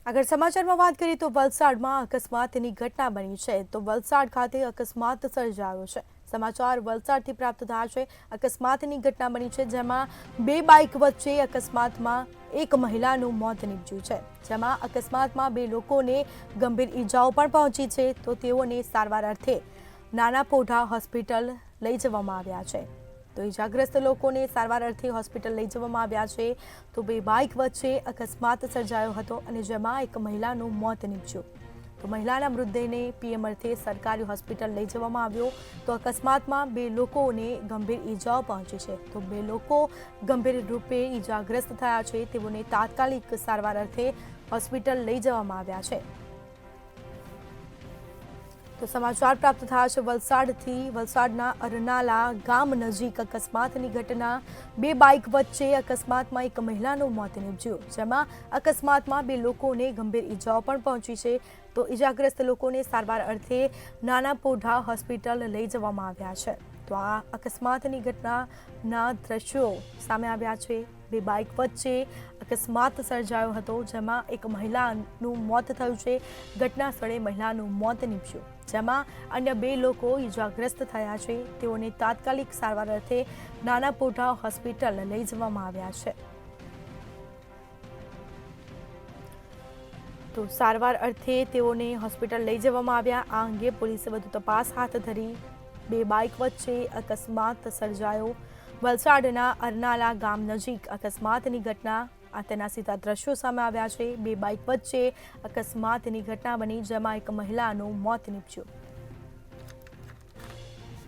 આગળ સમાચારમાં વાત કરીએ તો વલસાડમાં અકસ્માતની ઘટના બની છે તો વલસાડ ખાતે અકસ્માત સર્જાયો છે। સમાચાર વલસાડથી પ્રાપ્ત થયા છે। અકસ્માતની ઘટના બની છે જેમાં બે બાઇક વચ્ચે અકસ્માતમાં એક મહિલાનું મોત નીપજ્યું છે, જેમાં અકસ્માતમાં બે લોકોને ગંભીર ઈજાઓ પણ પહોંચી છે તો તેઓને સારવાર અર્થે નાનાપોઢા હોસ્પિટલ લઈ જવામાં આવ્યા છે। તો ઈજાગ્રસ્ત લોકોને સારવાર અર્થે હોસ્પિટલ લઈ જવામાં આવ્યા છે તો બે બાઇક વચ્ચે અકસ્માત સર્જાયો હતો અને જેમાં એક મહિલાનું મોત નીપજ્યું। તો મહિલાના મૃતદેહને પીએમ અર્થે સરકારી હોસ્પિટલ લઈ જવામાં આવ્યો તો અકસ્માતમાં બે લોકોને ગંભીર ઈજાઓ પહોંચી છે તો બે લોકો ગંભીર રૂપે ઈજાગ્રસ્ત થયા છે તેઓને તાત્કાલિક સારવાર અર્થે હોસ્પિટલ લઈ જવામાં આવ્યા છે। તો સમાચાર પ્રાપ્ત થયા છે વલસાડથી। વલસાડના અરનાલા ગામ નજીક અકસ્માતની ઘટના। બે બાઇક વચ્ચે અકસ્માતમાં એક મહિલાનું મોત નીપજ્યું, જેમાં અકસ્માતમાં બે લોકોને ગંભીર ઈજાઓ પણ પહોંચી છે તો ઈજાગ્રસ્ત લોકોને સારવાર અર્થે નાનાપોઢા હોસ્પિટલ લઈ જવામાં આવ્યા છે। તો આ અકસ્માતની ઘટનાના દ્રશ્યો સામે આવ્યા છે। બે બાઇક વચ્ચે અકસ્માત સર્જાયો હતો જેમાં એક મહિલાનું મોત થયું છે। ઘટના સ્થળે મહિલાનું મોત નીપજ્યું, જેમાં અન્ય બે લોકો ઈજાગ્રસ્ત થયા છે તેઓને તાત્કાલિક સારવાર અર્થે નાનાપોઢા હોસ્પિટલ લઈ જવામાં આવ્યા છે। તો સારવાર અર્થે તેઓને હોસ્પિટલ લઈ જવામાં આવ્યા। આ અંગે પોલીસે વધુ તપાસ હાથ ધરી। બે બાઇક વચ્ચે અકસ્માત સર્જાયો। વલસાડના અરનાલા ગામ નજીક અકસ્માતની ઘટના। આ તેના સીધા દ્રશ્યો સામે આવ્યા છે। બે બાઇક વચ્ચે અકસ્માતની ઘટના બની જેમાં એક મહિલાનું મોત નીપજ્યું।